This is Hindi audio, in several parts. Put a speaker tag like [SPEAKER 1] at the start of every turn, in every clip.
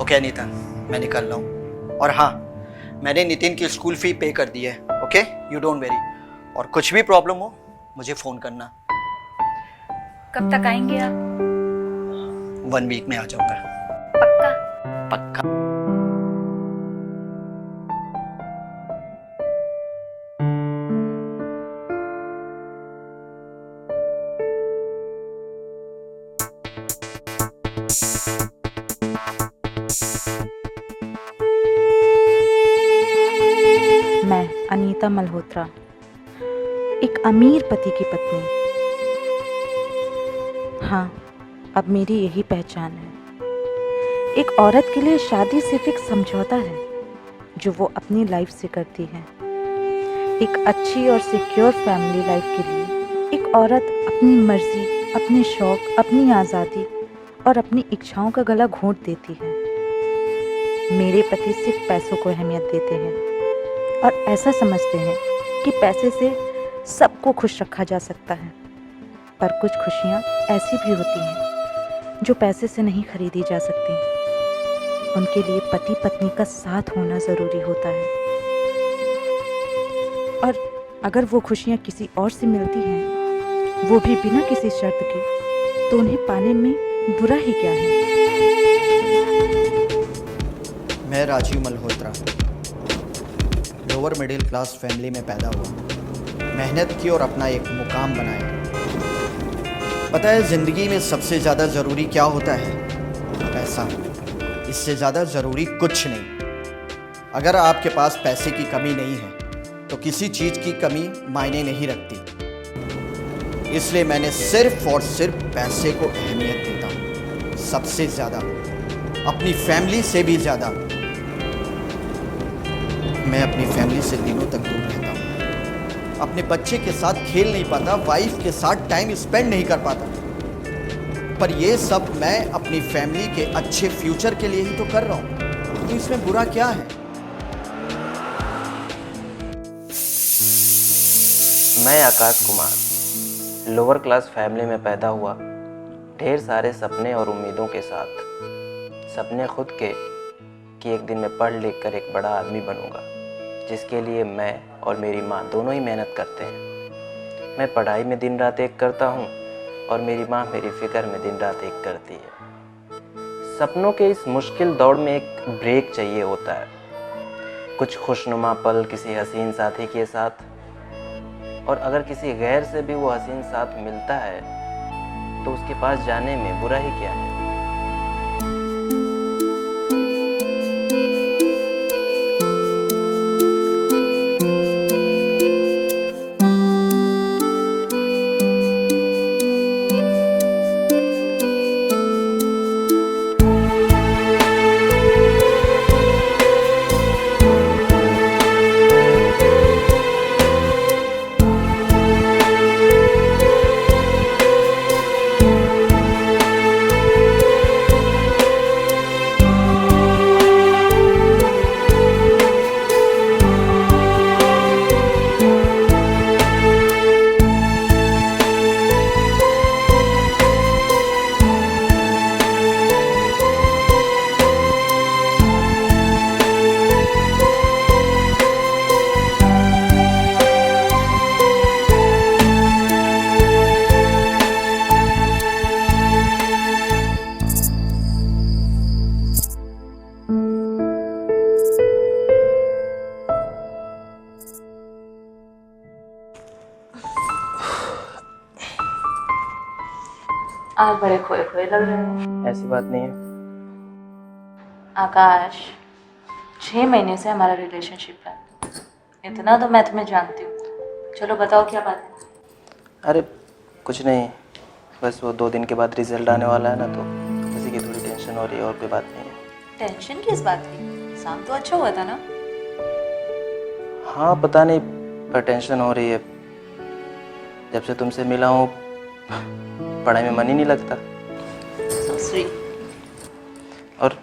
[SPEAKER 1] ओके अनीता, मैं निकल रहा हूँ। और हाँ, मैंने नितिन की स्कूल फी पे कर दी है। Okay, you don't very. और कुछ भी प्रॉब्लम हो मुझे फ़ोन करना।
[SPEAKER 2] कब तक आएंगे आप?
[SPEAKER 1] 1 वीक में आ जाऊँगा।
[SPEAKER 2] पक्का?
[SPEAKER 1] पक्का।
[SPEAKER 3] मैं अनीता मल्होत्रा, एक अमीर पति की पत्नी। हाँ, अब मेरी यही पहचान है। एक औरत के लिए शादी सिर्फ एक समझौता है जो वो अपनी लाइफ से करती है। एक अच्छी और सिक्योर फैमिली लाइफ के लिए एक औरत अपनी मर्जी, अपने शौक, अपनी आज़ादी और अपनी इच्छाओं का गला घोंट देती है। मेरे पति सिर्फ पैसों को अहमियत देते हैं और ऐसा समझते हैं कि पैसे से सबको खुश रखा जा सकता है। पर कुछ खुशियाँ ऐसी भी होती हैं जो पैसे से नहीं खरीदी जा सकती। उनके लिए पति पत्नी का साथ होना ज़रूरी होता है। और अगर वो खुशियाँ किसी और से मिलती हैं, वो भी बिना किसी शर्त के, तो उन्हें पाने में बुरा ही क्या है।
[SPEAKER 1] मैं Rajiv Malhotra lower middle class family में पैदा हुआ, मेहनत की और अपना एक मुकाम बनाया। पता है ज़िंदगी में सबसे ज़्यादा ज़रूरी क्या होता है? पैसा। इससे ज़्यादा ज़रूरी कुछ नहीं। अगर आपके पास पैसे की कमी नहीं है तो किसी चीज़ की कमी मायने नहीं रखती। इसलिए मैंने सिर्फ और सिर्फ पैसे को अहमियत देता हूँ, सबसे ज़्यादा, अपनी फैमिली से भी ज़्यादा। मैं अपनी फैमिली से दिनों तक दूर रहता हूँ, अपने बच्चे के साथ खेल नहीं पाता, वाइफ के साथ टाइम स्पेंड नहीं कर पाता। पर ये सब मैं अपनी फैमिली के अच्छे फ्यूचर के लिए ही तो कर रहा हूँ, तो इसमें बुरा क्या है?
[SPEAKER 4] मैं Akash Kumar lower class family में पैदा हुआ, ढेर सारे सपने और उम्मीदों के साथ। सपने खुद के कि एक दिन मैं पढ़ लिख कर एक बड़ा आदमी बनूंगा, जिसके लिए मैं और मेरी माँ दोनों ही मेहनत करते हैं। मैं पढ़ाई में दिन रात एक करता हूँ और मेरी माँ मेरी फिक्र में दिन रात एक करती है। सपनों के इस मुश्किल दौड़ में एक ब्रेक चाहिए होता है, कुछ खुशनुमा पल किसी हसीन साथी के साथ। और अगर किसी गैर से भी वो हसीन साथ मिलता है तो उसके पास जाने में बुरा ही क्या है।
[SPEAKER 2] आप बड़े खोए खोए लग रहे हो।
[SPEAKER 4] ऐसी बात नहीं है।
[SPEAKER 2] आकाश, 6 महीने से हमारा रिलेशनशिप है, इतना तो मैं तुम्हें जानती हूँ। चलो बताओ क्या बात है।
[SPEAKER 4] अरे कुछ नहीं, बस वो 2 दिन के बाद रिजल्ट आने वाला है ना, तो उसी की थोड़ी टेंशन हो रही है, और कोई बात नहीं है।
[SPEAKER 2] टेंशन किस बात की? एग्जाम तो अच्छा हुआ था ना?
[SPEAKER 4] हाँ पता नहीं, पर टेंशन हो रही है। जब से तुमसे मिला हूँ पढ़ाई में मन ही नहीं लगता।
[SPEAKER 2] So sweet.
[SPEAKER 4] और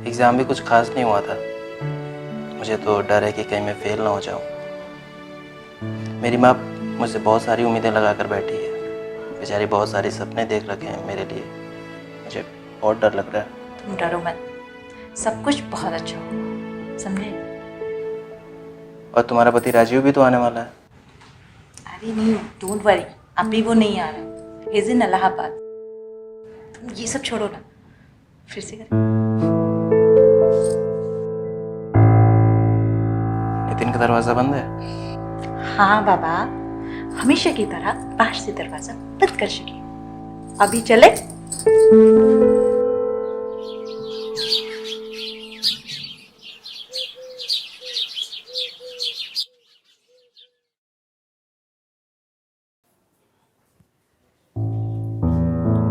[SPEAKER 4] एग्ज़ाम भी कुछ खास नहीं हुआ था। मुझे तो डर है कि कहीं मैं फेल ना हो जाऊँ। मेरी माँ मुझसे बहुत सारी उम्मीदें लगा कर बैठी है, बेचारी बहुत सारे सपने देख रखे हैं मेरे लिए। मुझे बहुत डर लग रहा है।
[SPEAKER 2] तुम डरो मत, सब कुछ बहुत अच्छा होगा, समझे?
[SPEAKER 4] और तुम्हारा पति राजीव भी तो आने वाला है।
[SPEAKER 2] अरे नहीं, डोंट वरी, अभी वो नहीं आ रहा, ही इज इन इलाहाबाद। तुम ये सब छोड़ो ना, फिर से कर।
[SPEAKER 4] नितिन का दरवाजा बंद है।
[SPEAKER 2] हाँ बाबा, हमेशा की तरह बाहर से दरवाजा बंद कर सके। अभी चले?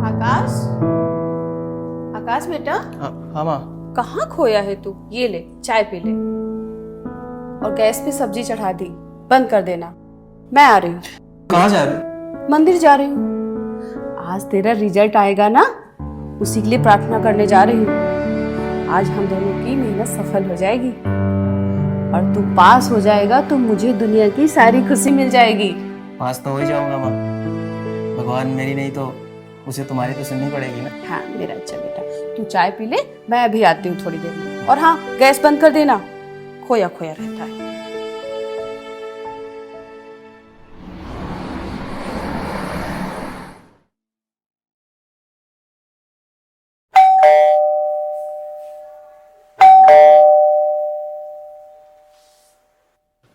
[SPEAKER 5] आकाश, आकाश बेटा,
[SPEAKER 4] हाँ माँ।
[SPEAKER 5] कहाँ खोया है तू? ये ले, चाय पी ले और गैस पे सब्जी चढ़ा दी, बंद कर देना। मैं आ रही हूँ।
[SPEAKER 4] कहाँ जा रहे?
[SPEAKER 5] मंदिर जा रही हूँ। आज तेरा रिजल्ट आएगा ना, उसी के लिए प्रार्थना करने जा रही हूँ। आज हम दोनों की मेहनत सफल हो जाएगी और तू पास हो जाएगा तो मुझे दुनिया की सारी खुशी मिल जाएगी।
[SPEAKER 4] पास तो हो ही जाऊंगा माँ। भगवान मेरी नहीं तो उसे तुम्हारी तो सुननी पड़ेगी ना।
[SPEAKER 5] हाँ मेरा अच्छा बेटा, तू चाय पी ले, मैं अभी आती हूँ थोड़ी देर में। और हाँ, गैस बंद कर देना, खोया खोया रहता है।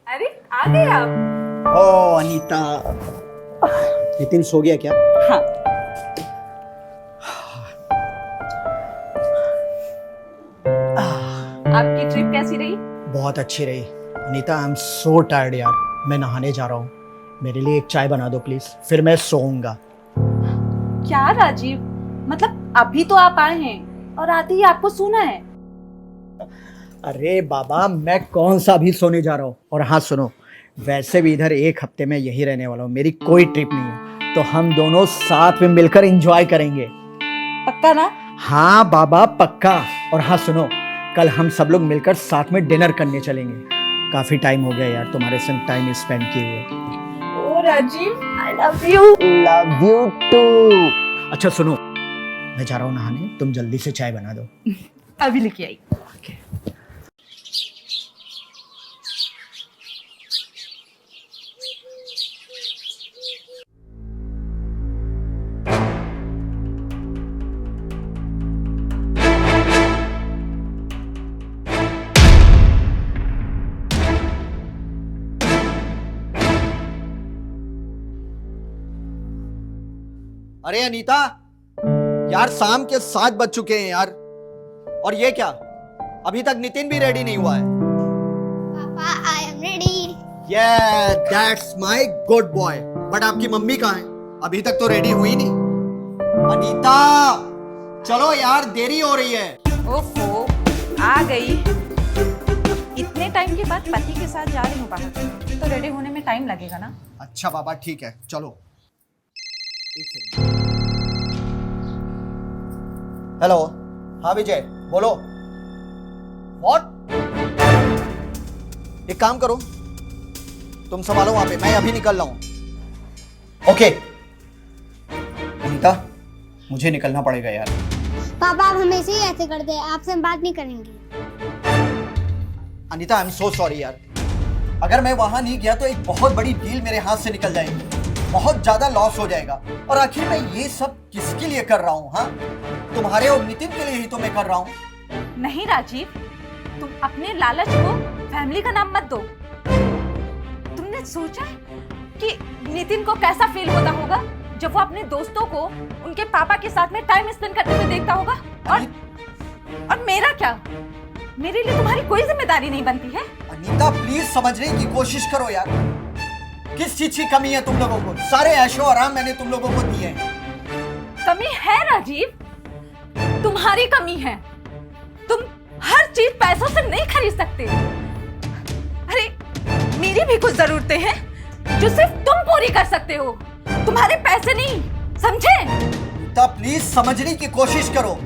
[SPEAKER 5] अरे आ गए आप?
[SPEAKER 1] ओ अनीता, नितिन सो गया क्या?
[SPEAKER 5] हाँ। आपकी ट्रिप कैसी रही?
[SPEAKER 1] बहुत अच्छी रही Anita. I am so tired यार, मैं नहाने जा रहा हूँ। मेरे लिए एक चाय बना दो प्लीज, फिर मैं सोऊंगा।
[SPEAKER 5] क्या राजीव, मतलब अभी तो आप आए हैं और आते ही आपको सोना है?
[SPEAKER 1] अरे बाबा, मैं कौन सा भी सोने जा रहा हूँ। और हाँ सुनो, वैसे भी इधर एक हफ्ते में यही रहने वाला हूँ, मेरी कोई ट्रिप नहीं है, तो हम दोनों साथ में मिलकर एंजॉय करेंगे।
[SPEAKER 5] पक्का ना?
[SPEAKER 1] हाँ बाबा पक्का। और हाँ सुनो, कल हम सब लोग मिलकर साथ में डिनर करने चलेंगे। काफी टाइम हो गया यार तुम्हारे संग टाइम स्पेंड किए हुए।
[SPEAKER 5] ओ Rajiv, I love you.
[SPEAKER 1] Love you too. अच्छा सुनो, मैं जा रहा हूँ नहाने, तुम जल्दी से चाय बना दो।
[SPEAKER 5] अभी लेके आई।
[SPEAKER 1] अरे अनीता यार, शाम के 7 बज चुके हैं यार। और ये क्या, अभी तक नितिन भी रेडी नहीं हुआ है।
[SPEAKER 6] पापा, I am ready.
[SPEAKER 1] Yeah, that's my good boy. But आपकी मम्मी कहाँ है? अभी तक तो रेडी हुई नहीं। अनीता चलो यार, देरी हो रही है।
[SPEAKER 3] ओहो, आ गई। इतने टाइम के बाद पति के साथ जा रही हूँ बाहर, तो रेडी होने में टाइम लगेगा ना।
[SPEAKER 1] अच्छा बाबा ठीक है, चलो। एक सेकंड। हेलो, हाँ विजय बोलो। व्हाट? एक काम करो, तुम संभालो वहां पे, मैं अभी निकल रहा हूं। ओके अनीता, मुझे निकलना पड़ेगा यार।
[SPEAKER 6] पापा आप हमेशा ही ऐसे करते हैं, आपसे हम बात नहीं करेंगे।
[SPEAKER 1] Anita I am so sorry यार। अगर मैं वहां नहीं गया तो एक बहुत बड़ी डील मेरे हाथ से निकल जाएगी, बहुत ज्यादा लॉस हो जाएगा। और आखिर मैं ये सब किसके लिए कर रहा हूँ? हाँ, तुम्हारे और नितिन के लिए ही तो मैं कर रहा हूँ।
[SPEAKER 3] नहीं राजीव, तुम अपने लालच को फैमिली का नाम मत दो। तुमने सोचा है कि नितिन को कैसा फील होता होगा जब वो अपने दोस्तों को उनके पापा के साथ में टाइम स्पेंड करते हुए देखता होगा? और मेरा क्या? मेरे लिए तुम्हारी कोई जिम्मेदारी नहीं बनती है?
[SPEAKER 1] अनीता प्लीज समझने की कोशिश करो यार। किस चीज की कमी है तुम लोगों को? सारे ऐशो आराम मैंने तुम लोगों को दिए हैं।
[SPEAKER 3] कमी है राजीव, तुम्हारी कमी है। तुम हर चीज पैसों से नहीं खरीद सकते। अरे मेरी भी कुछ जरूरतें हैं जो सिर्फ तुम पूरी कर सकते हो, तुम्हारे पैसे नहीं, समझे?
[SPEAKER 1] अनीता प्लीज समझने की कोशिश करो।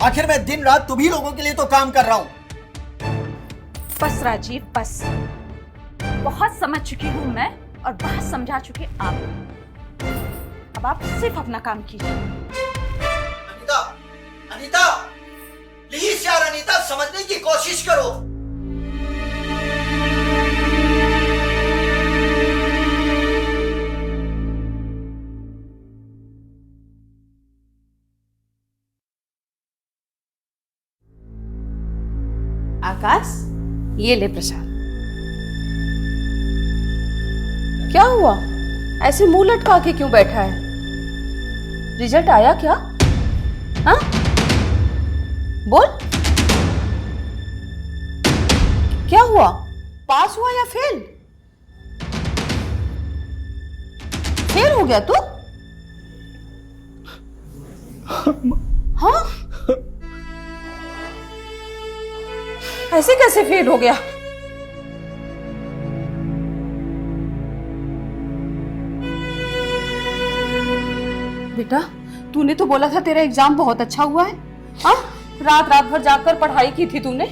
[SPEAKER 1] आखिर मैं दिन रात तुम्ही लोगों के लिए तो काम कर रहा हूँ।
[SPEAKER 3] बस राजीव बस, बहुत समझ चुकी हूँ मैं और बहुत समझा चुकी आप। अब आप सिर्फ अपना काम कीजिए।
[SPEAKER 1] अनीता, अनीता कोशिश करो।
[SPEAKER 5] आकाश, ये ले प्रसाद। क्या हुआ? ऐसे मुंह लटका के क्यों बैठा है? रिजल्ट आया क्या? हाँ, बोल। क्या हुआ? पास हुआ या फेल? फेल हो गया तू? हाँ, ऐसे कैसे फेल हो गया? बेटा, तूने तो बोला था तेरा एग्जाम बहुत अच्छा हुआ है। हाँ, रात रात भर जाकर पढ़ाई की थी तूने,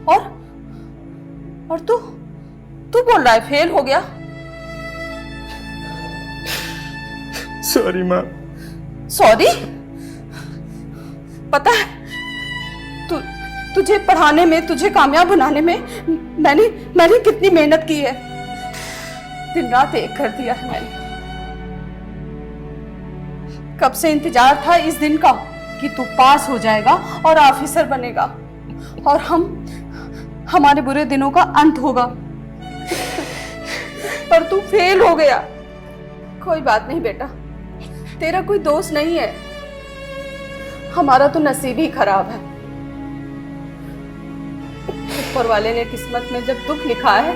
[SPEAKER 5] और तू बोल रहा है फेल हो गया।
[SPEAKER 7] सॉरी माँ।
[SPEAKER 5] सॉरी? पता है तुझे पढ़ाने में, तुझे कामयाब बनाने में मैंने कितनी मेहनत की है। दिन रात एक कर दिया है मैंने। कब से इंतजार था इस दिन का कि तू पास हो जाएगा और ऑफिसर बनेगा और हमारे बुरे दिनों का अंत होगा। पर तू फेल हो गया। कोई बात नहीं बेटा, तेरा कोई दोष नहीं है, हमारा तो नसीब ही खराब है। ऊपर वाले ने किस्मत में जब दुख लिखा है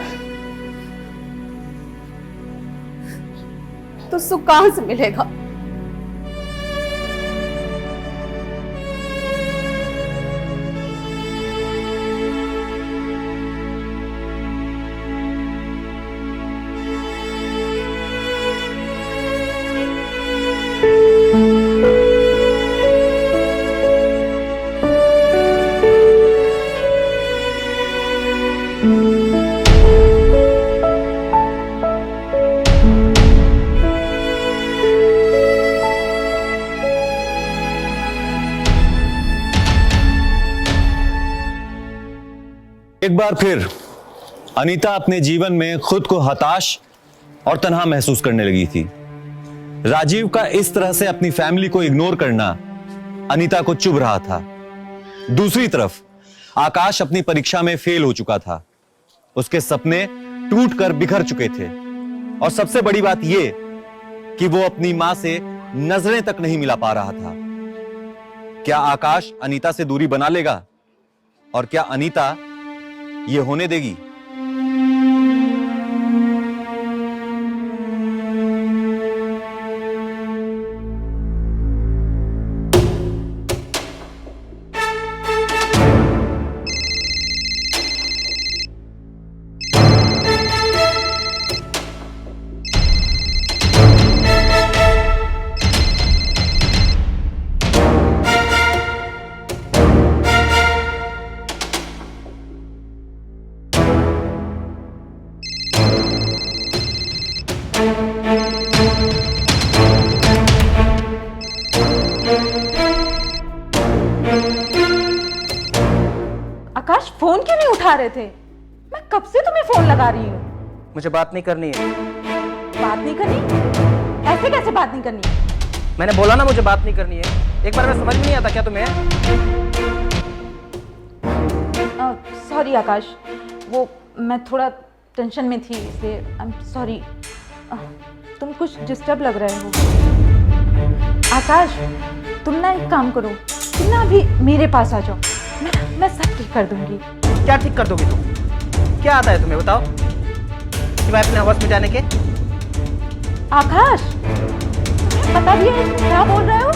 [SPEAKER 5] तो सुख कहां से मिलेगा?
[SPEAKER 7] एक बार फिर अनीता अपने जीवन में खुद को हताश और तन्हा महसूस करने लगी थी। राजीव का इस तरह से अपनी फैमिली को इग्नोर करना अनीता को चुभ रहा था। दूसरी तरफ आकाश अपनी परीक्षा में फेल हो चुका था। उसके सपने टूटकर बिखर चुके थे और सबसे बड़ी बात यह कि वो अपनी मां से नजरें तक नहीं मिला पा रहा था। क्या आकाश अनीता से दूरी बना लेगा और क्या अनीता ये होने देगी?
[SPEAKER 3] आकाश, फोन क्यों नहीं उठा रहे थे? मैं कब से तुम्हें फोन लगा रही हूँ।
[SPEAKER 4] मुझे बात नहीं करनी है।
[SPEAKER 3] बात नहीं करनी? ऐसे कैसे बात नहीं करनी?
[SPEAKER 4] मैंने बोला ना मुझे बात नहीं करनी है। एक बार मैं समझ में नहीं आता क्या तुम्हें?
[SPEAKER 3] सॉरी आकाश, वो मैं थोड़ा टेंशन में थी इसलिए आई एम सॉरी। तुम कुछ डिस्टर्ब लग रहे हो। आकाश, तुम ना एक काम करो, तुम ना अभी मेरे पास आ जाओ, मैं सब ठीक कर दूंगी।
[SPEAKER 4] क्या ठीक कर दोगी तुम? क्या आता है तुम्हें बताओ कि मैं अपने हवस में जाने के?
[SPEAKER 3] आकाश, पता भी है क्या बोल रहे हो?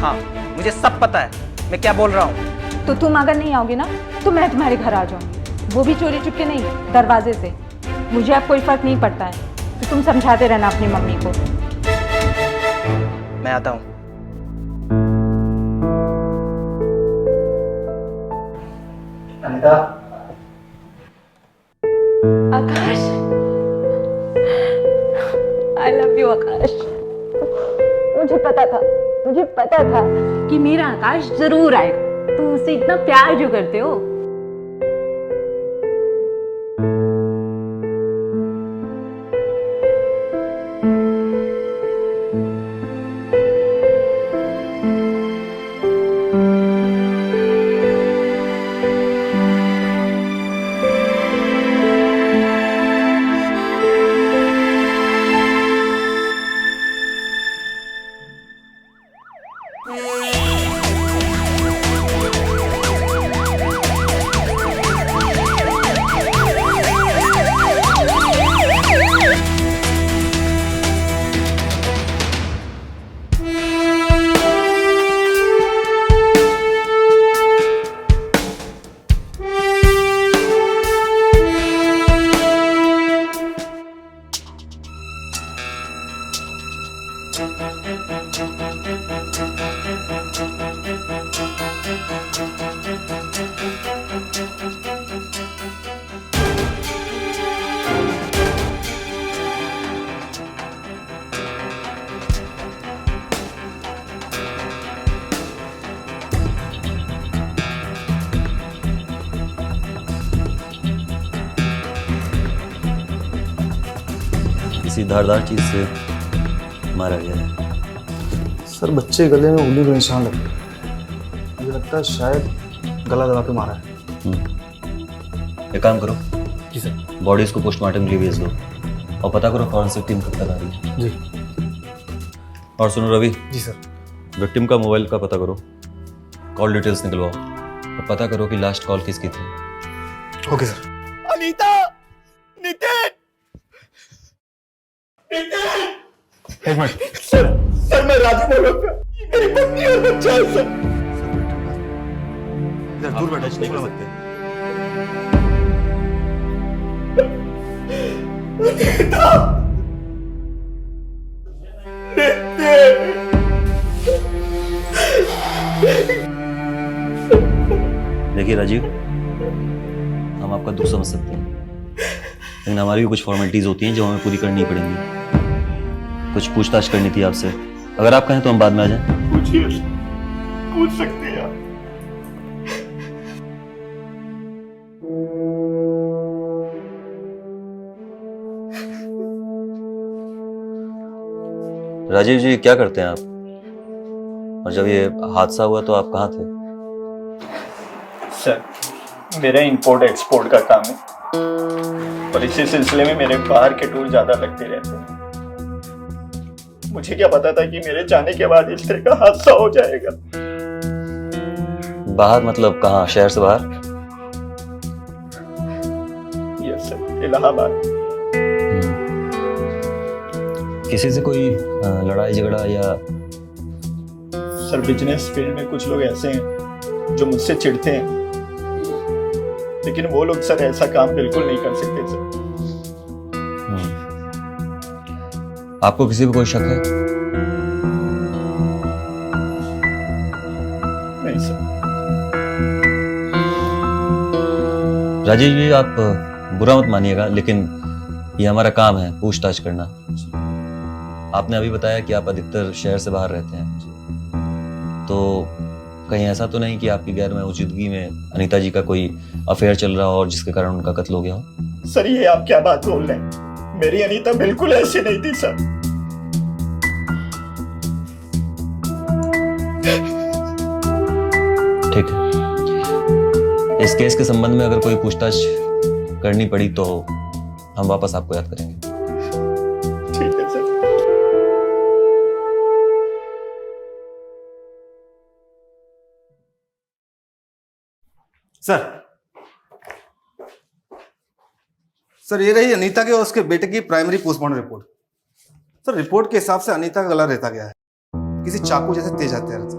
[SPEAKER 4] हाँ, मुझे सब पता है मैं क्या बोल रहा हूँ।
[SPEAKER 3] तो तुम अगर नहीं आओगे ना तो मैं तुम्हारे घर आ जाऊंगी, वो भी चोरी चुपके नहीं, दरवाजे से। मुझे अब कोई फर्क नहीं पड़ता है, तो तुम समझाते रहना अपनी मम्मी को।
[SPEAKER 4] मैं आता हूँ। अनीता,
[SPEAKER 3] आकाश, आई लव यू आकाश। मुझे पता था कि मेरा आकाश जरूर आएगा। तुम उससे इतना प्यार जो करते हो,
[SPEAKER 7] किसी धारदार चीज से मारा गया है।
[SPEAKER 8] सर बच्चे गले में उंगली के निशान लगे हैं। मुझे लगता है शायद गला दबा के मारा है।
[SPEAKER 7] एक काम करो,
[SPEAKER 8] जी सर।
[SPEAKER 7] बॉडीज को पोस्टमार्टम के लिए भेज दो और पता करो फॉरेंसिक टीम कब तक आ रही है।
[SPEAKER 8] जी।
[SPEAKER 7] और सुनो रवि,
[SPEAKER 8] जी सर।
[SPEAKER 7] विक्टिम का मोबाइल का पता करो, कॉल डिटेल्स निकलवाओ और पता करो कि लास्ट कॉल किसकी थी।
[SPEAKER 8] Okay sir.
[SPEAKER 1] अनीता, नितिन,
[SPEAKER 8] एक मिनट।
[SPEAKER 1] सर मैं राजू बोल रहा हूँ। ये मेरी पत्नी और बच्चा है सर।
[SPEAKER 8] इधर दूर बैठो, निकलो मत।
[SPEAKER 7] देखिए राजीव, हम आपका दुख समझ सकते हैं, लेकिन हमारी भी कुछ फॉर्मेलिटीज होती हैं जो हमें पूरी करनी पड़ेंगी। कुछ पूछताछ करनी थी आपसे, अगर आप कहें तो हम बाद में आ जाएं।
[SPEAKER 1] पूछिए, पूछ सकते हैं आप।
[SPEAKER 7] राजीव जी क्या करते हैं आप, और जब ये हादसा हुआ तो आप कहाँ थे?
[SPEAKER 9] सर मेरा इंपोर्ट एक्सपोर्ट का काम है और इसी सिलसिले में मेरे बाहर के टूर ज्यादा लगते रहते हैं। मुझे क्या पता था कि मेरे जाने के बाद इस तरह का हादसा हो जाएगा।
[SPEAKER 7] बाहर मतलब कहाँ, शहर से बाहर?
[SPEAKER 9] Yes sir, Allahabad.
[SPEAKER 7] किसी से कोई लड़ाई झगड़ा या?
[SPEAKER 9] सर बिजनेस फील्ड में कुछ लोग ऐसे हैं जो मुझसे चिढ़ते हैं, लेकिन वो लोग सर ऐसा काम बिल्कुल नहीं कर सकते सर।
[SPEAKER 7] आपको किसी पे कोई शक है?
[SPEAKER 9] नहीं सर।
[SPEAKER 7] राजीव जी आप बुरा मत मानिएगा, लेकिन ये हमारा काम है पूछताछ करना। आपने अभी बताया कि आप अधिकतर शहर से बाहर रहते हैं, तो कहीं ऐसा तो नहीं कि आपकी गैर मौजूदगी में अनीता जी का कोई अफेयर चल रहा हो और जिसके कारण उनका कत्ल हो गया हो?
[SPEAKER 9] सर ये आप क्या बात बोल रहे हैं, मेरी अनीता बिल्कुल ऐसी नहीं थी सर।
[SPEAKER 7] ठीक है, इस केस के संबंध में अगर कोई पूछताछ करनी पड़ी तो हम वापस आपको याद करेंगे।
[SPEAKER 9] ठीक है सर।
[SPEAKER 8] सर ये रही अनीता के और उसके बेटे की primary postmortem report. Sir report के हिसाब से अनीता का गला रेता गया है, किसी चाकू जैसे तेज हथियार से।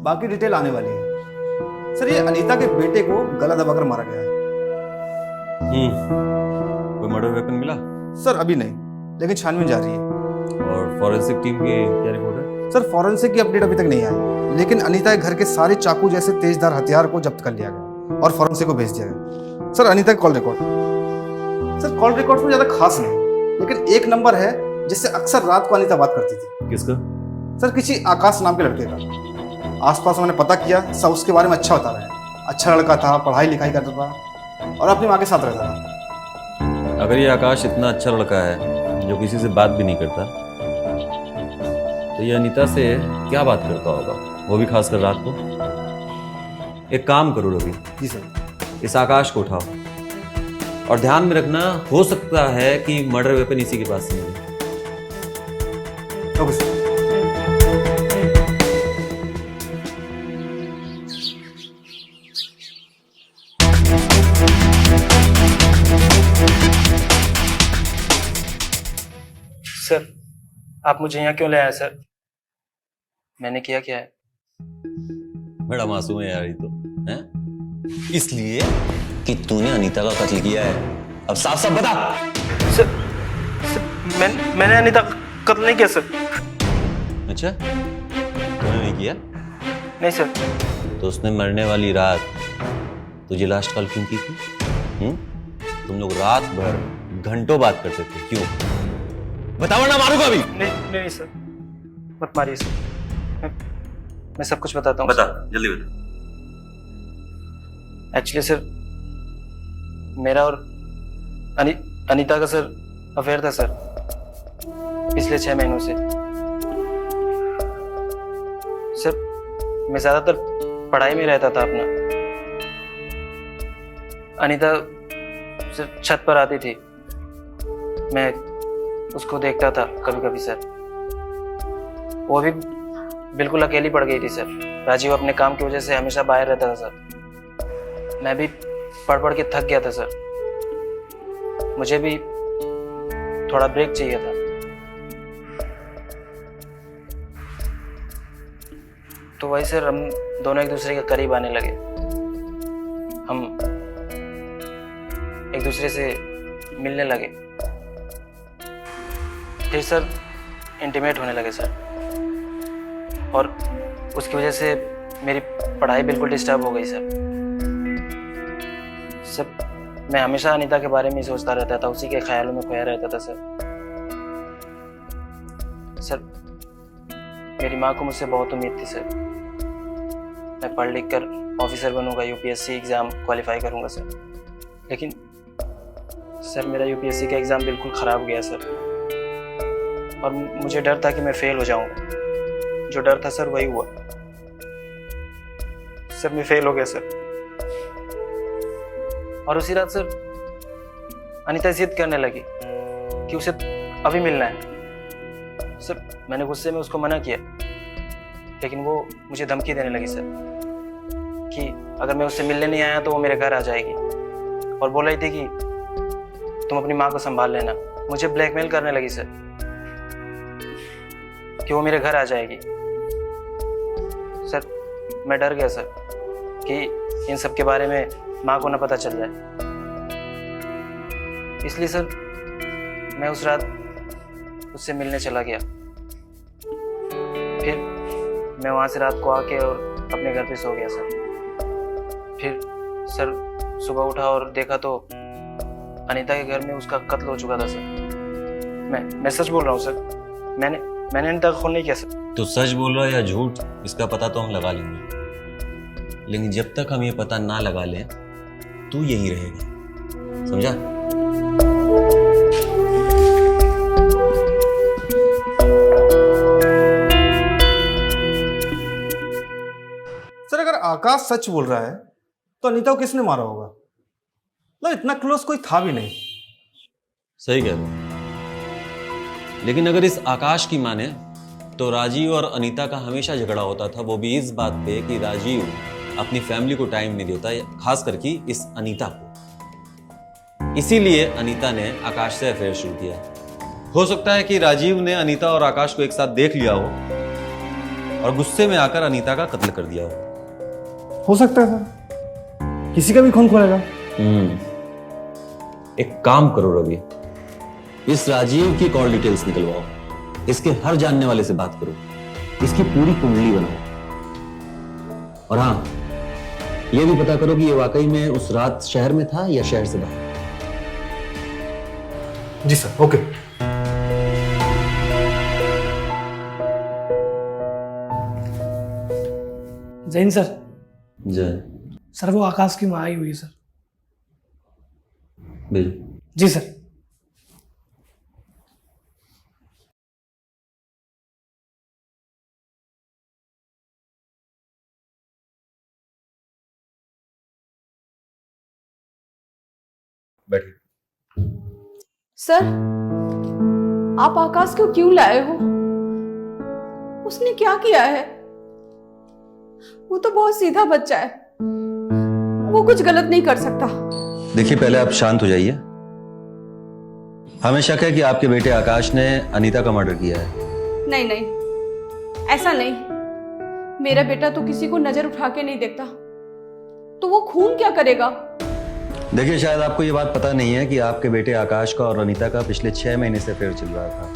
[SPEAKER 8] बाकी डिटेल आने वाली है। सर ये अनीता के बेटे को गला दबाकर मारा गया है।
[SPEAKER 7] कोई मर्डर वेपन मिला?
[SPEAKER 8] सर अभी नहीं, लेकिन छानबीन जारी है।
[SPEAKER 7] और फॉरेंसिक टीम की क्या रिपोर्ट है?
[SPEAKER 8] सर फॉरेंसिक की अपडेट अभी तक नहीं आई, लेकिन अनीता के घर के सारे चाकू जैसे तेजधार हथियार को जब्त कर लिया गया और फॉरेंसिक को भेज दिया गया। सर अनीता का call record, sir call record में ज्यादा खास नहीं, लेकिन एक नंबर है जिससे अक्सर रात को अनीता बात करती थी।
[SPEAKER 7] किसका?
[SPEAKER 8] सर किसी आकाश नाम के लड़के का। आसपास मैंने पता किया, सब उसके बारे में अच्छा बता रहे हैं। अच्छा लड़का था, पढ़ाई लिखाई करता था और अपनी माँ के साथ रहता था।
[SPEAKER 7] अगर ये आकाश इतना अच्छा लड़का है जो किसी से बात भी नहीं करता, तो ये अनीता से क्या बात करता होगा, वो भी खासकर रात को? एक काम करो रवि,
[SPEAKER 8] जी सर।
[SPEAKER 7] इस आकाश को उठाओ और ध्यान में रखना, हो सकता है कि मर्डर वेपन इसी के पास से मिले।
[SPEAKER 8] Okay sir.
[SPEAKER 4] आप मुझे यहाँ क्यों ले आए सर? मैंने किया क्या है?
[SPEAKER 7] बड़ा मासूम है यार ये तो, हैं? इसलिए कि तूने अनीता का कत्ल किया है। अब साफ साफ बता।
[SPEAKER 4] सर, मैंने अनीता का कत्ल नहीं किया सर।
[SPEAKER 7] अच्छा, तूने नहीं किया?
[SPEAKER 4] नहीं सर।
[SPEAKER 7] तो उसने मरने वाली रात तुझे लास्ट कॉल क्यों की थी? तुम लोग रात भर घंटों बात करते थे, क्यों? बताओ ना, मारूंगा अभी।
[SPEAKER 4] नहीं सर, मत मारिए सर। मैं सब कुछ बताता हूँ।
[SPEAKER 7] बता, जल्दी बता।
[SPEAKER 4] एक्चुअली सर, मेरा और अनीता का सर अफेयर था सर, पिछले 6 महीनों से। सर, मैं ज्यादातर पढ़ाई में रहता था अपना। अनीता सिर्फ छत पर आती थी, मैं उसको देखता था कभी कभी सर। वो भी बिल्कुल अकेली पड़ गई थी सर। राजीव अपने काम की वजह से हमेशा बाहर रहता था सर। मैं भी पढ़ पढ़ के थक गया था सर। मुझे भी थोड़ा ब्रेक चाहिए था। तो वही सर, हम दोनों एक दूसरे के करीब आने लगे। हम एक दूसरे से मिलने लगे, फिर सर इंटीमेट होने लगे सर। और उसकी वजह से मेरी पढ़ाई बिल्कुल डिस्टर्ब हो गई सर। मैं हमेशा अनीता के बारे में ही सोचता रहता था, उसी के ख्यालों में खोया रहता था सर। मेरी माँ को मुझसे बहुत उम्मीद थी सर। मैं पढ़ लिख कर ऑफिसर बनूंगा, यूपीएससी एग्ज़ाम क्वालिफाई करूंगा सर। लेकिन सर, मेरा यूपीएससी का एग्ज़ाम बिल्कुल ख़राब गया सर। और मुझे डर था कि मैं फेल हो जाऊंगा। जो डर था सर, वही हुआ सर। मैं फेल हो गया सर। और उसी रात सर अनीता जिद करने लगी कि उसे अभी मिलना है सर। मैंने गुस्से में उसको मना किया, लेकिन वो मुझे धमकी देने लगी सर कि अगर मैं उससे मिलने नहीं आया तो वो मेरे घर आ जाएगी। और बोल रही थी कि तुम अपनी माँ को संभाल लेना। मुझे ब्लैकमेल करने लगी सर कि वो मेरे घर आ जाएगी। सर, मैं डर गया सर कि इन सब के बारे में माँ को ना पता चल जाए। इसलिए सर, मैं उस रात उससे मिलने चला गया। फिर मैं वहाँ से रात को आके और अपने घर पे सो गया सर। फिर सर सुबह उठा और देखा तो अनीता के घर में उसका कत्ल हो चुका था सर। मैं सच बोल रहा हूँ सर। मैंने अनीता का खून नहीं किया सर।
[SPEAKER 7] तो सच बोल रहा है या झूठ, इसका पता तो हम लगा लेंगे, लेकिन जब तक हम ये पता ना लगा लें तू यहीं रहेगा, समझा?
[SPEAKER 8] सर, अगर आकाश सच बोल रहा है तो अनीता को किसने मारा होगा? मतलब इतना क्लोज कोई था भी नहीं।
[SPEAKER 7] सही कह रहे हो, लेकिन अगर इस आकाश की माने तो राजीव और अनीता का हमेशा झगड़ा होता था, वो भी इस बात पे कि राजीव अपनी फैमिली को टाइम नहीं देता, खास करके इस अनीता को। इसीलिए अनीता ने आकाश से अफेयर शुरू किया। हो सकता है कि राजीव ने अनीता और आकाश को एक साथ देख लिया हो और गुस्से में आकर अनीता का कत्ल कर दिया
[SPEAKER 8] हो सकता है सर, किसी का भी खून खोलेगा।
[SPEAKER 7] एक काम करो रवि, इस राजीव की कॉल डिटेल्स निकलवाओ, इसके हर जानने वाले से बात करो, इसकी पूरी कुंडली बनाओ। और हाँ, यह भी पता करो कि ये वाकई में उस रात शहर में था या शहर से बाहर।
[SPEAKER 8] जी सर, ओके।
[SPEAKER 10] जैन सर।
[SPEAKER 7] जय
[SPEAKER 10] सर, वो आकाश की माँ आई हुई है सर।
[SPEAKER 7] भेजो।
[SPEAKER 10] जी सर।
[SPEAKER 7] बैठिए।
[SPEAKER 5] सर, आप आकाश को क्यों लाए हो? उसने क्या किया है? वो तो बहुत सीधा बच्चा है, वो कुछ गलत नहीं कर सकता।
[SPEAKER 7] देखिए, पहले आप शांत हो जाइए। हमें शक है कि आपके बेटे आकाश ने अनीता का मर्डर किया है।
[SPEAKER 5] नहीं नहीं, ऐसा नहीं। मेरा बेटा तो किसी को नजर उठा के नहीं देखता, तो वो खून क्या करेगा?
[SPEAKER 7] देखिए, शायद आपको ये बात पता नहीं है कि आपके बेटे आकाश का और अनीता का पिछले 6 महीने से अफेयर चल रहा था,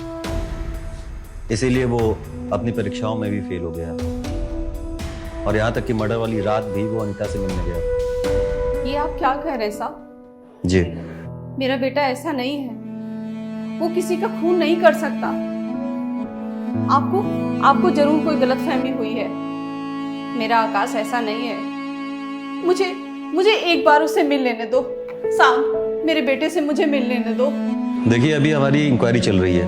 [SPEAKER 7] इसीलिए वो अपनी परीक्षाओं में भी फेल हो गया और यहाँ तक कि मर्डर वाली रात भी वो अनीता से मिलने गया।
[SPEAKER 5] ये आप क्या कह रहे हैं साहब?
[SPEAKER 7] जी,
[SPEAKER 5] मेरा बेटा ऐसा नहीं है, वो किसी का खून नहीं कर सकता। आपको जरूर कोई गलतफहमी हुई है। मेरा आकाश ऐसा नहीं है। मुझे एक बार उससे मिल लेने दो। शाम, मेरे बेटे से मुझे मिल लेने दो।
[SPEAKER 7] देखिए, अभी हमारी इंक्वायरी चल रही है,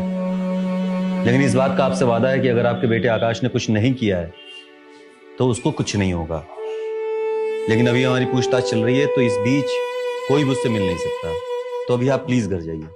[SPEAKER 7] लेकिन इस बात का आपसे वादा है कि अगर आपके बेटे आकाश ने कुछ नहीं किया है तो उसको कुछ नहीं होगा। लेकिन अभी हमारी पूछताछ चल रही है, तो इस बीच कोई मुझसे मिल नहीं सकता। तो अभी आप प्लीज घर जाइए।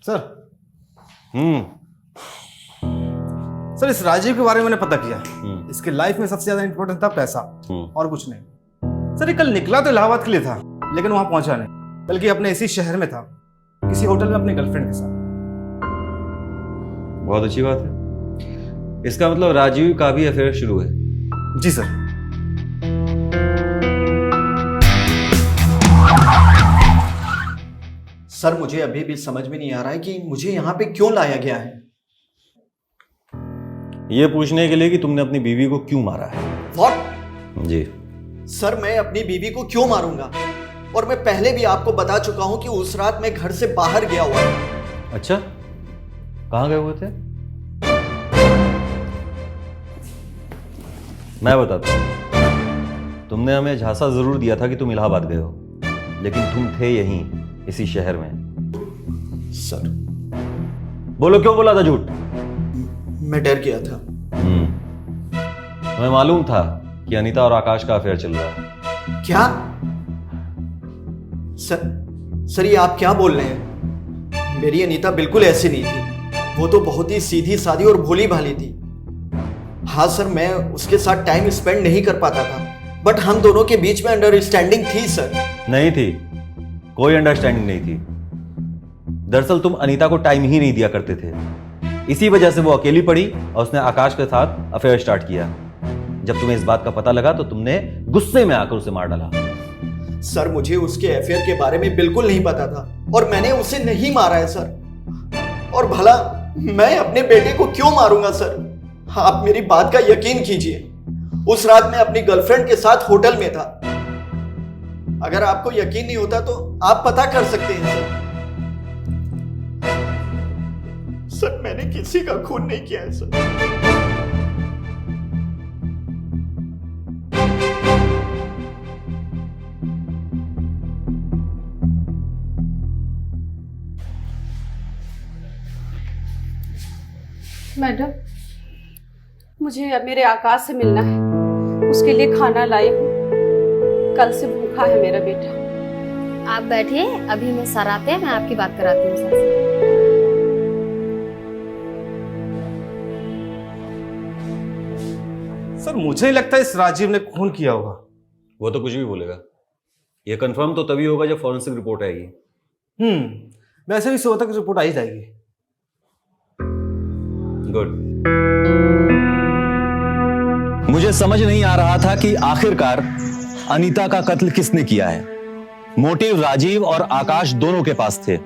[SPEAKER 8] सर
[SPEAKER 7] हम्म
[SPEAKER 8] सर इस राजीव के बारे में मैंने पता किया। इसके लाइफ में सबसे ज्यादा इंपॉर्टेंट था पैसा, और कुछ नहीं। सर ये कल निकला तो इलाहाबाद के लिए था, लेकिन वहां पहुंचा नहीं, बल्कि अपने इसी शहर में था, किसी होटल में अपनी गर्लफ्रेंड के साथ।
[SPEAKER 7] बहुत अच्छी बात है। इसका मतलब राजीव का भी अफेयर शुरू है।
[SPEAKER 8] जी सर।
[SPEAKER 1] सर मुझे अभी भी समझ में नहीं आ रहा है कि मुझे यहाँ पे क्यों लाया गया है।
[SPEAKER 7] ये पूछने के लिए कि तुमने अपनी बीवी को क्यों मारा है।
[SPEAKER 1] What?
[SPEAKER 7] जी
[SPEAKER 1] सर मैं अपनी बीवी को क्यों मारूंगा? और मैं पहले भी आपको बता चुका हूं कि उस रात मैं घर से बाहर गया हुआ था।
[SPEAKER 7] अच्छा, कहाँ गए हुए थे? मैं बताता हूं। तुमने हमें झांसा जरूर दिया था कि तुम इलाहाबाद गए हो, लेकिन तुम थे यहीं इसी शहर में।
[SPEAKER 1] सर
[SPEAKER 7] बोलो, क्यों बोला था झूठ?
[SPEAKER 1] मैं डर गया था।
[SPEAKER 7] हमें मालूम था कि अनीता और आकाश का अफेयर चल रहा है।
[SPEAKER 1] क्या? सर ये आप क्या बोल रहे हैं? मेरी अनीता बिल्कुल ऐसी नहीं थी। वो तो बहुत ही सीधी सादी और भोली भाली थी। हाँ सर, मैं उसके साथ टाइम स्पेंड नहीं कर पाता था, बट हम दोनों के बीच में अंडरस्टैंडिंग थी सर। नहीं
[SPEAKER 7] थी, कोई अंडरस्टैंडिंग नहीं थी। दरअसल तुम अनीता को टाइम ही नहीं दिया करते थे, इसी वजह से वो अकेली पड़ी और उसने आकाश के साथ अफेयर स्टार्ट किया। जब तुम्हें इस बात का पता लगा तो तुमने गुस्से में आकर उसे मार डाला।
[SPEAKER 1] सर मुझे उसके अफेयर के बारे में बिल्कुल नहीं पता था और मैंने उसे नहीं मारा है सर। और भला मैं अपने बेटे को क्यों मारूंगा सर? आप मेरी बात का यकीन कीजिए, उस रात मैं अपनी गर्लफ्रेंड के साथ होटल में था। अगर आपको यकीन नहीं होता तो आप पता कर सकते हैं सर। सर मैंने किसी का खून नहीं किया है सर।
[SPEAKER 5] मैडम, मुझे अब मेरे आकाश से मिलना है, उसके लिए खाना लाई हूँ। कल से भूखा है मेरा बेटा।
[SPEAKER 6] आप बैठिए, अभी मैं सर आते हैं, मैं आपकी बात कराती हूँ सर से।
[SPEAKER 8] सर मुझे लगता है इस राजीव ने खून किया होगा।
[SPEAKER 7] वो तो कुछ भी बोलेगा। ये कंफर्म तो तभी होगा जब फॉरेंसिक रिपोर्ट आएगी।
[SPEAKER 8] वैसे भी सुबह तक रिपोर्ट आ ही जाएगी।
[SPEAKER 7] गुड। मुझे समझ नहीं आ रहा था कि आखिरकार अनीता का कत्ल किसने किया है। मोटिव राजीव और आकाश दोनों के पास थे,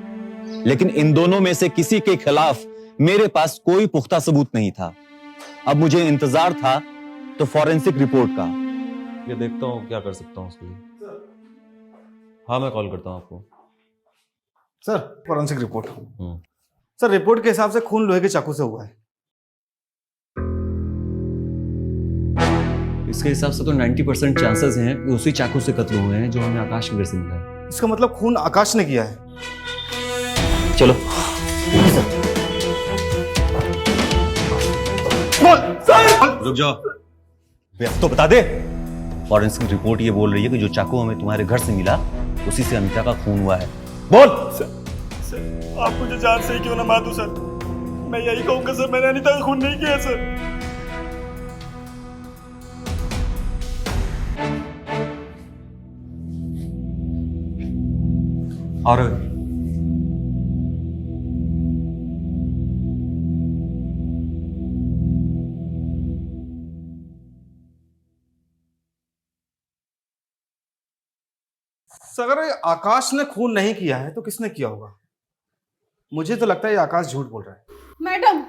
[SPEAKER 7] लेकिन इन दोनों में से किसी के खिलाफ मेरे पास कोई पुख्ता सबूत नहीं था। अब मुझे इंतजार था तो फॉरेंसिक रिपोर्ट का। ये देखता हूं क्या कर सकता हूं उसके लिए। हाँ, मैं कॉल करता हूं आपको।
[SPEAKER 8] Sir forensic report. Sir report के हिसाब से खून लोहे के चाकू से हुआ है।
[SPEAKER 7] इसके हिसाब से तो 90% चांसेस हैं कि उसी चाकू से कत्ल हुए हैं जो हमें आकाश के घर से मिला है।
[SPEAKER 8] इसका मतलब खून आकाश ने किया है।
[SPEAKER 7] चलो। रुक जाओ, अब तो बता दे। फॉरेंसिक रिपोर्ट ये बोल रही है कि जो चाकू हमें तुम्हारे घर से मिला उसी से अनीता का खून हुआ है। बोल।
[SPEAKER 9] सर आप मुझे जान से ही क्यों ना मार दूं सर, मैं यही कहूंगा सर, मैंने अनीता का खून नहीं किया सर।
[SPEAKER 7] और
[SPEAKER 8] अगर ये आकाश ने खून नहीं किया है तो किसने किया होगा? मुझे तो लगता है ये आकाश झूठ बोल रहा है।
[SPEAKER 5] मैडम,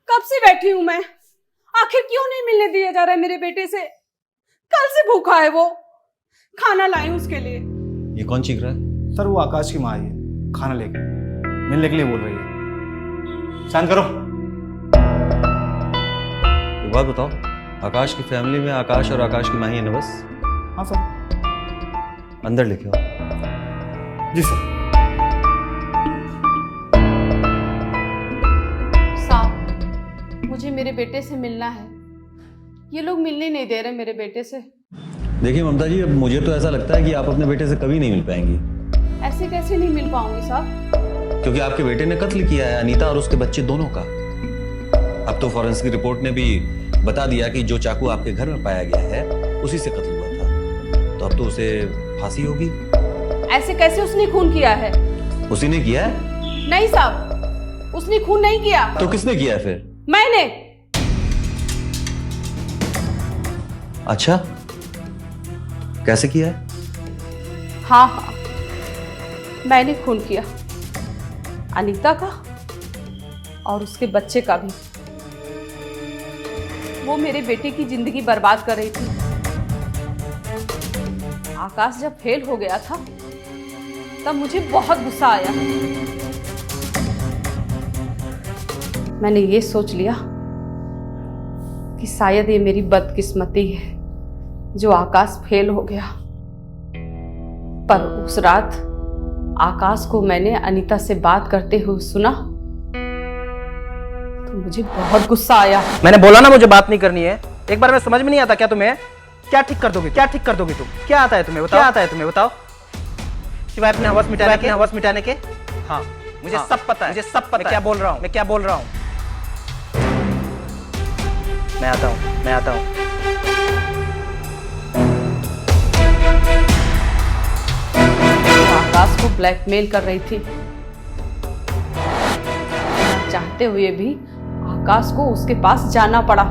[SPEAKER 5] कब से बैठी हूं मैं, आखिर क्यों नहीं मिलने दिया जा रहा है मेरे बेटे से? कल से भूखा है वो, खाना लाए उसके लिए।
[SPEAKER 7] ये कौन चीख रहा है?
[SPEAKER 8] सर वो आकाश की माँ आई है, खाना लेके मिलने के लिए बोल रही है। शांत करो।
[SPEAKER 7] एक बात बताओ, आकाश की फैमिली में आकाश और आकाश की माँ ही है ना बस?
[SPEAKER 8] हाँ सर।
[SPEAKER 7] अंदर लेके आओ।
[SPEAKER 8] जी सर।
[SPEAKER 5] साहब, मुझे मेरे बेटे से मिलना है। ये लोग मिलने नहीं दे रहे मेरे बेटे से।
[SPEAKER 7] देखिए ममता जी, अब मुझे तो ऐसा लगता है कि आप अपने बेटे से कभी नहीं मिल पाएंगी।
[SPEAKER 5] ऐसे कैसे नहीं मिल पाऊंगी साहब?
[SPEAKER 7] क्योंकि आपके बेटे ने कत्ल किया है अनीता और उसके बच्चे दोनों का। अब तो फॉरेंसिक रिपोर्ट ने भी बता दिया कि जो चाकू आपके घर में पाया गया है उसी से कत्ल हुआ था, तो अब तो उसे फांसी होगी।
[SPEAKER 5] ऐसे कैसे उसने खून किया है?
[SPEAKER 7] उसी ने किया है?
[SPEAKER 5] नहीं साहब, उसने खून नहीं किया।
[SPEAKER 7] तो किसने किया है फिर?
[SPEAKER 5] मैंने।
[SPEAKER 7] अच्छा, कैसे किया है?
[SPEAKER 5] हाँ, मैंने खून किया, अनीता का और उसके बच्चे का भी। वो मेरे बेटे की जिंदगी बर्बाद कर रही थी। आकाश जब फेल हो गया था तब मुझे बहुत गुस्सा आया। मैंने ये सोच लिया कि शायद ये मेरी बदकिस्मती है जो आकाश फेल हो गया। पर उस रात आकाश को मैंने अनीता से बात करते हुए सुना तो मुझे बहुत गुस्सा आया।
[SPEAKER 4] मैंने बोला ना मुझे बात नहीं करनी है। एक बार में समझ में नहीं आता क्या तुम्हें? क्या ठीक कर दोगे? क्या ठीक कर दोगे तुम? क्या आता है तुम्हें बताओ? क्या आता है तुम्हें बताओ? सिवाय अपने हवस मिटाने के। हाँ मुझे सब पता है, मुझे सब पता है। क्या बोल रहा हूँ? मैं क्या बोल रहा हूँ? मैं आता हूँ।
[SPEAKER 5] आकाश को ब्लैकमेल कर रही थी। चाहते हुए भी आकाश को उसके पास जाना पड़ा।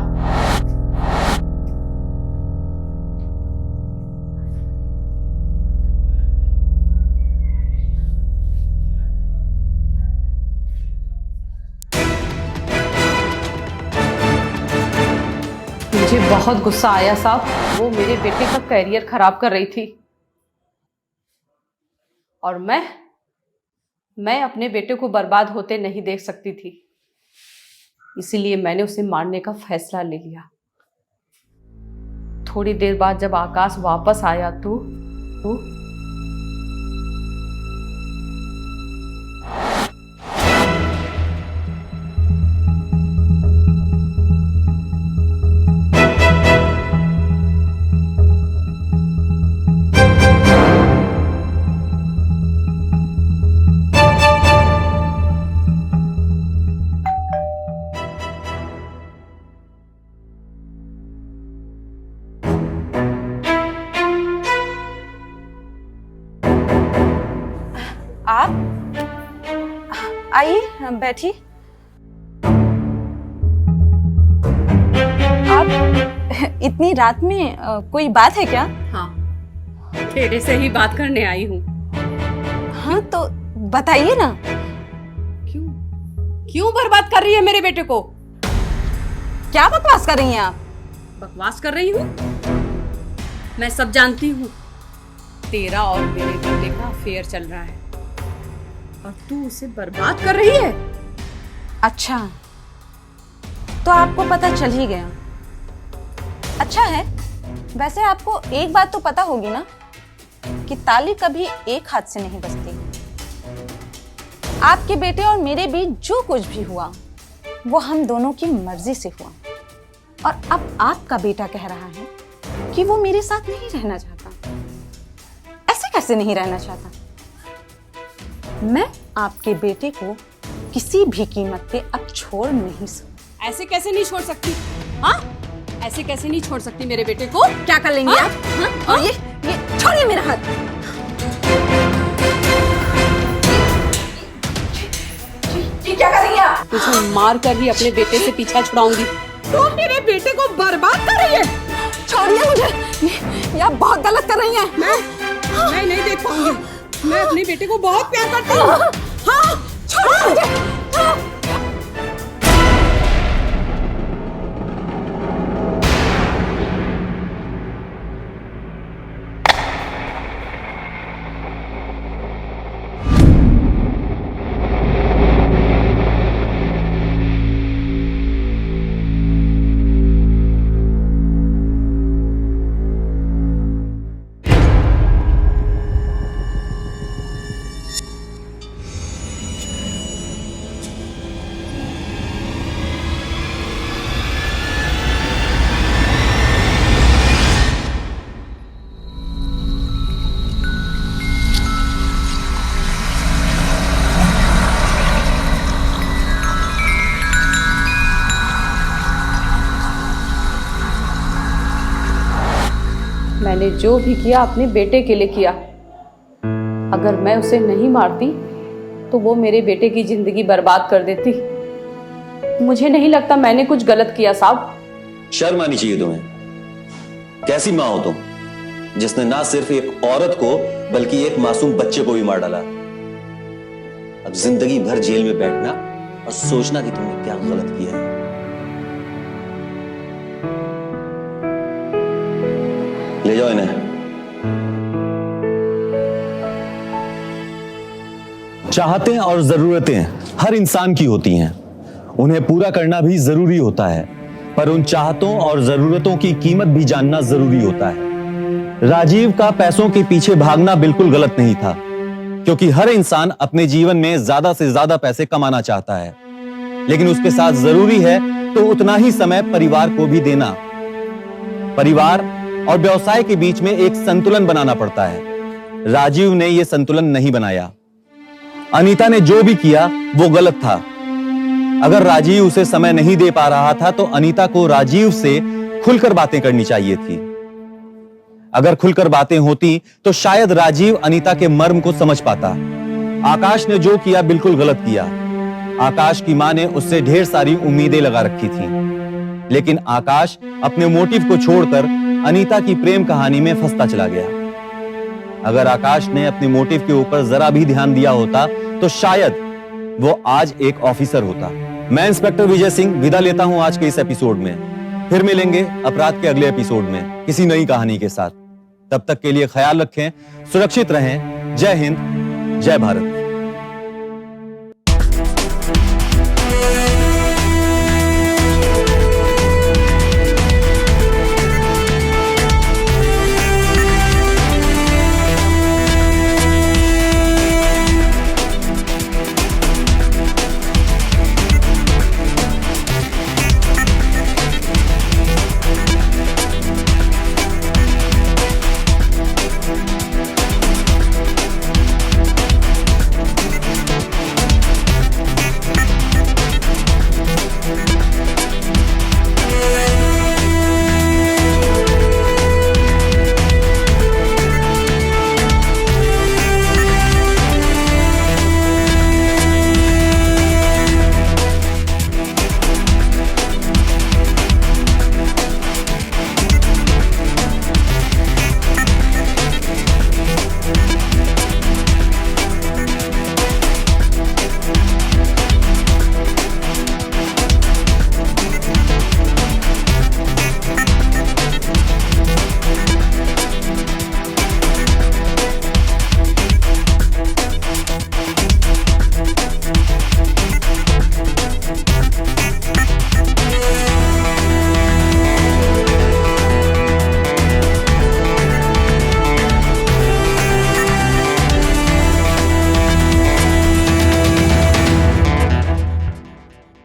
[SPEAKER 5] मुझे बहुत गुस्सा आया साहब। वो मेरे बेटे का करियर खराब कर रही थी और मैं अपने बेटे को बर्बाद होते नहीं देख सकती थी। इसीलिए मैंने उसे मारने का फैसला ले लिया। थोड़ी देर बाद जब आकाश वापस आया तो
[SPEAKER 3] आप आइए, बैठिए। आप इतनी रात में कोई बात है क्या?
[SPEAKER 5] हाँ, तेरे से ही बात करने आई हूँ।
[SPEAKER 3] हाँ तो बताइए ना।
[SPEAKER 5] क्यों बर्बाद कर रही है मेरे बेटे को?
[SPEAKER 3] क्या बकवास कर रही हैं आप?
[SPEAKER 5] बकवास कर रही हूँ? मैं सब जानती हूँ। तेरा और मेरे बेटे का अफेयर चल रहा है और तू उसे बर्बाद कर रही है।
[SPEAKER 3] अच्छा, तो आपको पता चल ही गया। अच्छा है। वैसे आपको एक बात तो पता होगी ना कि ताली कभी एक हाथ से नहीं बजती। आपके बेटे और मेरे बीच जो कुछ भी हुआ वो हम दोनों की मर्जी से हुआ, और अब आपका बेटा कह रहा है कि वो मेरे साथ नहीं रहना चाहता। ऐसे कैसे नहीं रहना चाहता? मैं आपके बेटे को किसी भी कीमत पे अब छोड़ नहीं सकती।
[SPEAKER 5] ऐसे कैसे नहीं छोड़ सकती? हाँ, ऐसे कैसे नहीं छोड़ सकती मेरे बेटे को?
[SPEAKER 3] क्या कर लेंगे आप? हाँ? और ये छोड़िए मेरा हाथ। ये क्या करेंगे आप?
[SPEAKER 5] तुझे मार कर ही अपने बेटे से पीछा छुड़ाऊंगी।
[SPEAKER 3] तो मेरे बेटे को बर्बाद कर रही है। छोड़िए मुझे, ये बहुत गलत कर रही है।
[SPEAKER 5] मैं नहीं देख पाऊंगी। मैं अपने बेटे को बहुत प्यार करती हूँ।
[SPEAKER 3] हाँ, छोड़िए मुझे।
[SPEAKER 5] मैंने जो भी किया अपने बेटे के लिए किया। अगर मैं उसे नहीं मारती तो वो मेरे बेटे की जिंदगी बर्बाद कर देती। मुझे नहीं लगता मैंने कुछ गलत किया साहब।
[SPEAKER 7] शर्म आनी चाहिए तुम्हें। कैसी मां हो तुम, जिसने ना सिर्फ एक औरत को बल्कि एक मासूम बच्चे को भी मार डाला। अब जिंदगी भर जेल में बैठना और सोचना कि तुमने क्या गलत किया है। ले जाओ इन्हें। चाहतें और जरूरतें हर इंसान की होती हैं, उन्हें पूरा करना भी जरूरी होता है, पर उन चाहतों और जरूरतों की कीमत भी जानना जरूरी होता है। राजीव का पैसों के पीछे भागना बिल्कुल गलत नहीं था, क्योंकि हर इंसान अपने जीवन में ज्यादा से ज्यादा पैसे कमाना चाहता है, लेकिन उसके साथ जरूरी है तो उतना ही समय परिवार को भी देना। परिवार और व्यवसाय के बीच में एक संतुलन बनाना पड़ता है। राजीव ने यह संतुलन नहीं बनाया। अनीता ने जो भी किया वो गलत था। अगर राजीव उसे समय नहीं दे पा रहा था तो अनीता को राजीव से खुलकर बातें करनी चाहिए थी। अगर खुलकर बातें होती तो शायद राजीव अनीता के मर्म को समझ पाता। आकाश ने जो किया बिल्कुल गलत किया। आकाश की मां ने उससे ढेर सारी उम्मीदें लगा रखी थी, लेकिन आकाश अपने मोटिव को छोड़कर अनीता की प्रेम कहानी में फंसता चला गया। अगर आकाश ने अपने मोटिव के ऊपर जरा भी ध्यान दिया होता तो शायद वो आज एक ऑफिसर होता। मैं इंस्पेक्टर विजय सिंह विदा लेता हूं आज के इस एपिसोड में। फिर मिलेंगे अपराध के अगले एपिसोड में किसी नई कहानी के साथ। तब तक के लिए ख्याल रखें, सुरक्षित रहें। जय हिंद, जय भारत।